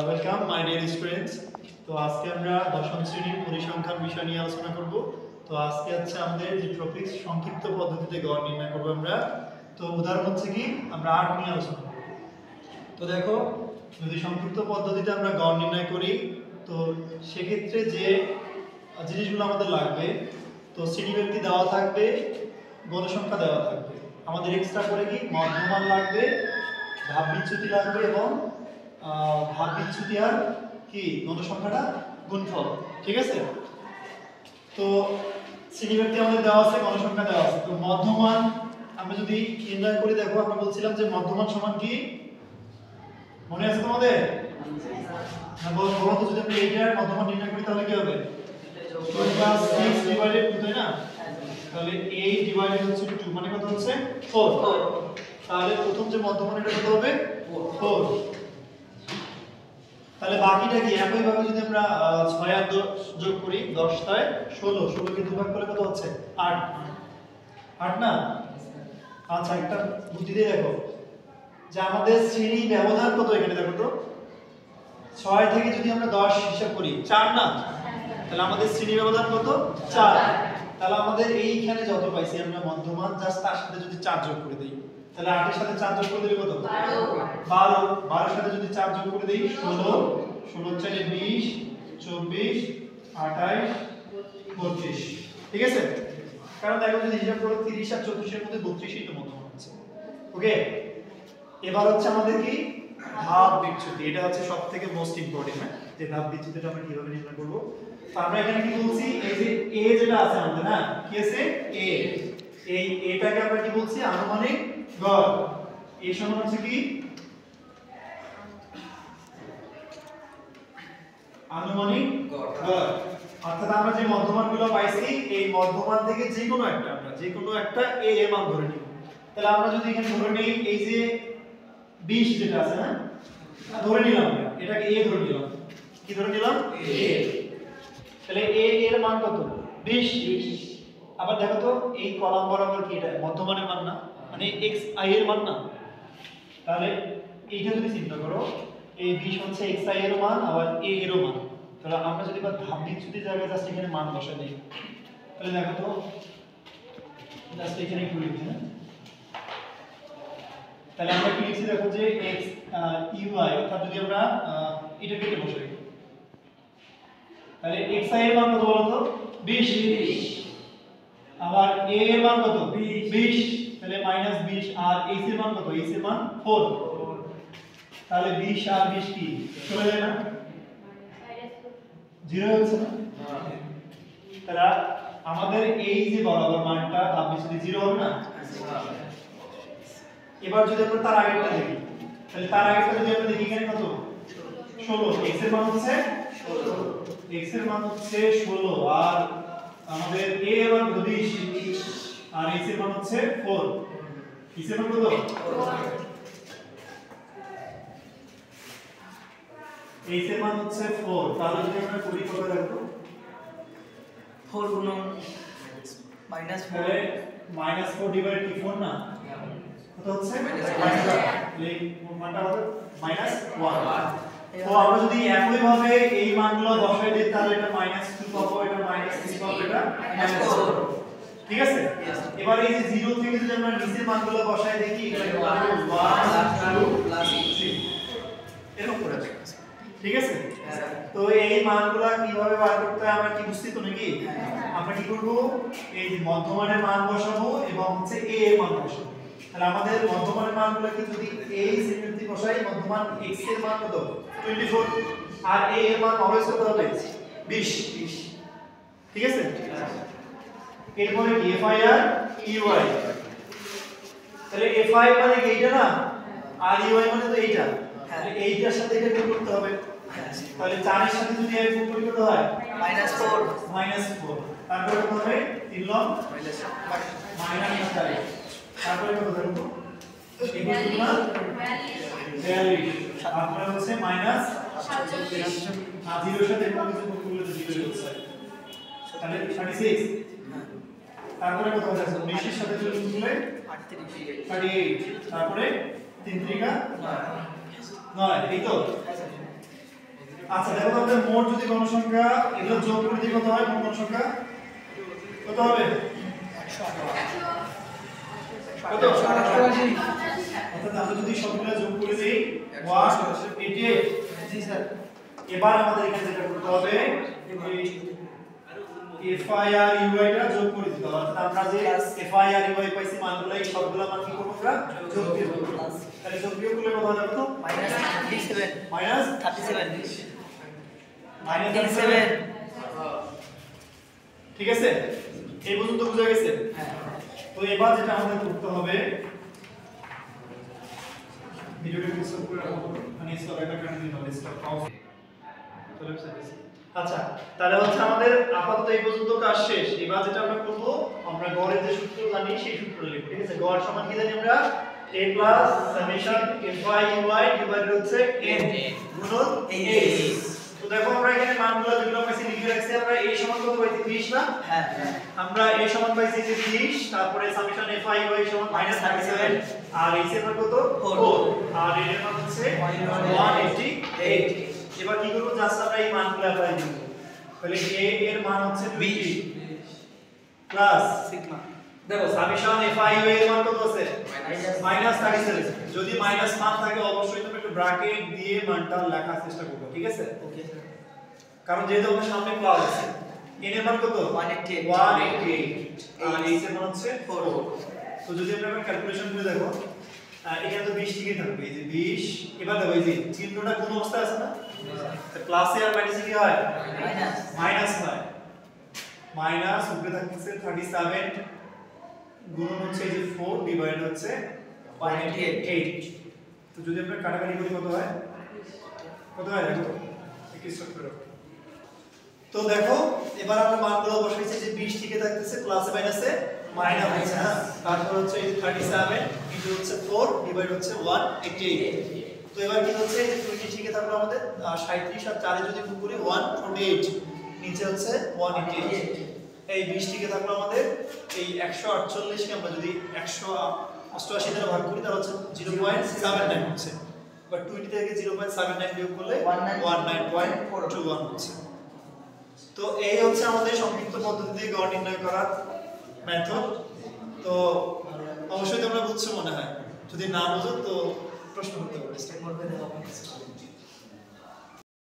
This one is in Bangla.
Welcome my dear students. তো আজকে আমরা দশম শ্রেণীর পরিসংখ্যান বিষয় নিয়ে আলোচনা করব। তো আজকে হচ্ছে আমাদের যে টপিক সংক্ষিপ্ত পদ্ধতিতে গড় নির্ণয় করব আমরা। তো উদাহরণ হচ্ছে কি আমরা 8 নিয়ে আলোচনা করব। তো দেখো, যদি সংক্ষিপ্ত পদ্ধতিতে আমরা গড় নির্ণয় করি তো সেক্ষেত্রে যে জিনিসগুলো আমাদের লাগবে, তো শ্রেণীব্যক্তি দেওয়া থাকবে, গণসংখ্যা দেওয়া থাকবে, আমাদের এক্সট্রা করে কি মধ্যমান লাগবে, ধাপ বিচ্যুতি লাগবে এবং ধাপ বিচ্যুতি আর কি গণসংখ্যাটা গুণফল। ঠিক আছে? তো শ্রেণীব্যক্তি আমাদের দেওয়া আছে, গণসংখ্যা দেওয়া আছে। তো মধ্যমান আমরা যদি নির্ণয় করি, দেখো আমরা বলছিলাম যে মধ্যমান সমান কি মনে আছে তোমাদের? না বলো তো, যদি আমরা এইটার মধ্যমান নির্ণয় করি তাহলে কি হবে? 2 + 6 ডিভাইডেড 2, তাই না? তাহলে 8 ডিভাইডেড হচ্ছে 2 মানে কত হচ্ছে 4। তাহলে প্রথম যে মধ্যমান এটা কত হবে 4। তাহলে বাকিটা কি একই ভাবে যদি আমরা 6 আর 10 যোগ করি, 10 তাই 16, 16 কে 2 ভাগ করলে কত হচ্ছে 8। 8 না? আচ্ছা, একটা বুদ্ধি দিয়ে দেখো যে আমাদের শ্রেণী ব্যবধান কত, এখানে দেখো তো 6 থেকে যদি আমরা 10 হিসাব করি 4 না? তাহলে আমাদের শ্রেণী ব্যবধান কত 4। তাহলে আমাদের এইখানে যত পাইছি আমরা মধ্যমান, জাস্ট তার সাথে যদি 4 যোগ করে দেই, তাহলে 8 এর সাথে 4 যোগ করে দিলে কত 12। 12 এর সাথে যদি 4 যোগ করে দেই 16, 16 4 20, 24, 28, 32। ঠিক আছে? কারণ দেখো যদি হিসাব করো 30 আর 34 এর মধ্যে 32ই তো মধ্যমান হচ্ছে। ওকে, এবার হচ্ছে আমাদের কি ধাপ বিচ্যুতি। এটা হচ্ছে সবথেকে মোস্ট ইম্পর্টেন্ট, হ্যাঁ, যে ধাপ বিচ্যুতিটা আমরা কিভাবে নির্ণয় করব। তো আমরা এখানে কি বলছি, এই যে a যেটা আছে আমাদের, হ্যাঁ কি আছে a, এই এটাকে আমরা কি বলছি আনুমানিক গড়। এই সমান হচ্ছে কি আনুমানিক গড়। অর্থাৎ আমরা যে মধ্যমানগুলো পাইছি এই মধ্যমান থেকে যে কোনো একটা a এর মান ধরে নিব। তাহলে আমরা যদি এখানে ধরে নেই এই যে 20 যেটা আছে, হ্যাঁ ধরে নিলাম, এটাকে a ধরে নিলাম। কি ধরে নিলাম? a। তাহলে a এর মান কত 20। আবার দেখো তো এই কলাম বরাবর কি এটা মধ্যমানের মান না, মানে x i এর মান না? তাহলে এইটা যদি চিন্তা করো, এই 20 হচ্ছে x i এর মান, আবার a এর মান। তাহলে আমরা যদি বা ধাপ বিচ্যুতির জায়গায় জাস্ট এখানে মান বসাই দেই, তাহলে দেখো তো জাস্ট এখানে একটু লিখি, হ্যাঁ তাহলে আমরা কি লিখছি দেখো যে x ui, অর্থাৎ যদি আমরা এটা কেটে বসাই, তাহলে x i এর মান কত বলো তো 20, আবার a এর মান কত 20, তাহলে -20, আর x এর মান কত, x এর মান 4। তাহলে 20 আর 20 কি চলে যায় না, 0 হচ্ছে না? তাহলে আমাদের এই যে বরাবর মানটা ধাপ বিচ্যুতি 0 হবে না? এবার যদি আমরা তার আগেরটা দেখি, তাহলে তার আগেরটা যদি আমরা দেখি এখানে কত 16, x এর মান হচ্ছে 16, x এর মান হচ্ছে 16, আর আমাদের a এর মান 20, আর x এর মান হচ্ছে 4। x এর মান কত 4, x এর মান হচ্ছে 4। তাহলে যদি আমরা করি কত রাখবো 4 গুণন -4, -4 ডিভাইডেড কি 4 না? কত হচ্ছে এই মানটা হবে -1। তো আমরা যদি একই ভাবে এই মানগুলো বসাই দিই তাহলে এটা -2 পাবো, এটা -3 পাবো, এটা -4। ঠিক আছে? এবার এই যে 0 থেকে যদি আমরা নিচের মানগুলো বসাই দেখি, এখানে 1 2 3 এরকম করে আছে। ঠিক আছে? তো এই মানগুলো কিভাবে বার করতে হয় আমরা কি বুঝছি তো নাকি? আমরা কি করব, এই যে মধ্যমানের মান বসাবো এবং হচ্ছে a এর মান বসাবো। তাহলে আমাদের মধ্যমানের মানগুলো কি যদি এই শ্রেণীতে বসাই, মধ্যমান x এর মান কত 24, আর a এর মান অলওয়েজ কত হবে 20। ঠিক আছে? এরপরে কি fi আর ui, তাহলে fi মানে কি এইটা না, আর ui মানে তো এইটা, তাহলে এইটার সাথে এটা গুণ করতে হবে। তাহলে 4 এর সাথে যদি এর গুণ করি কত হয় -4, -4। তারপরে কত হবে 3 লং -4, তারপরে কত ধরবো 21 গুণ 42, তারপরে হচ্ছে -46, আর 0 এর সাথে কোনো কিছু গুণ করলে তো 0 হচ্ছে, তাহলে 36। তারপরে কত হচ্ছে 19 এর সাথে গুণ করলে 38, তারপরে 3 3 9 এই তো। আচ্ছা দেখো তো আমাদের মোট যদি গণসংখ্যা এগুলো যোগ করে দিই কত হয় মোট গণসংখ্যা কত হবে কত অর্থাৎ আমরা যদি সবগুলো যোগ করে দিই 188 জি স্যার এবার আমাদের এখানে যেটা করতে হবে FIR UY টা যোগ করে দিতে হবে অর্থাৎ আমরা যে FIR UY পাইছি মানগুলো এই সবগুলো মান কি করব আমরা যোগ বিয়োগ করব তাহলে যোগ বিয়োগ করলে কত হবে কত -37 -37 ঠিক আছে এই পর্যন্ত বুঝা গেছে তো এবার যেটা আমাদের করতে হবে ভিডিওটা স্টপ করে রাখবো মানে স্টপ একটা কারণে দিন হবে স্টপ পাউজ চলে আসছে আচ্ছা তাহলে হচ্ছে আমাদের আপাতত এই পর্যন্ত কাজ শেষ এবার যেটা আমরা করব আমরা গড়ের যে সূত্র জানি সেই সূত্র লিখব ঠিক আছে গড় সমান কি জানি আমরা a summation fy uy divided হচ্ছে n গুণন h তো দেখো আমরা এখানে মানগুলো যেগুলো পাইছি লিখে রাখছি আমরা a সমান কত পাইছি 20 না হ্যাঁ আমরা a সমান পাইছি যে 20 তারপরে সামেশন fy uy সমান -37 আর h এর মান কত 4 আর এর মান হচ্ছে 188 এবার কি করব জাস্ট আমরা এই মানগুলো অ্যাপ্লাই করব তাহলে a এর মান হচ্ছে 20 প্লাস সিগমা দেখো সামেশন fy uy এর মান কত আছে -37 যদি মাইনাস মান থাকে অবশ্যই তুমি একটু ব্র্যাকেট দিয়ে মানটা লেখার চেষ্টা করবে ঠিক আছে ওকে স্যার কারণ যেহেতু আমাদের সামনে প্লাস আছে n এর মান কত 188 আর h এর মান হচ্ছে 4 তো যদি আমরা ক্যালকুলেশন করে দেখো এখানে তো 20 ঠিকই থাকবে এই যে 20 এবার দেখো এই যে চিহ্নটা কোন অবস্থায় আছে না তো প্লাসে আর মাইনাসে কি হয় মাইনাস হয় মাইনাস উপরে থাকছে 37 গুণন হচ্ছে এই যে 4 ডিভাইড হচ্ছে 188 তো যদি আমরা কাটাকাটি করি কত হয় দেখো একটু স্টপ করো তো দেখো এবার আমরা মানগুলো বসাইছি যে 20 থেকে থাকতেছে প্লাসে মাইনাসে মাইনাস হচ্ছে হ্যাঁ তারপর হচ্ছে এই 37 ইনটু হচ্ছে 4 ডিভাইড হচ্ছে 188 তো এবার কি হচ্ছে এই যে 20 থেকে থাকলো আমাদের 37 আর 4 যদি গুণ করি 148 নিচে হচ্ছে 188 এই 20 থেকে থাকলো আমাদের এই 148 কে আমরা যদি 188 দ্বারা ভাগ করি তাহলে হচ্ছে 0.79 হচ্ছে বাট 20 থেকে 0.79 বিয়োগ করলে 19.21 হচ্ছে তো এই হচ্ছে আমাদের সংক্ষিপ্ত পদ্ধতিতে গড় নির্ণয় করার মেথড তো অবশ্যই তোমরা বুঝছো মনে হয় যদি না বুঝো তো প্রশ্ন করতে পারো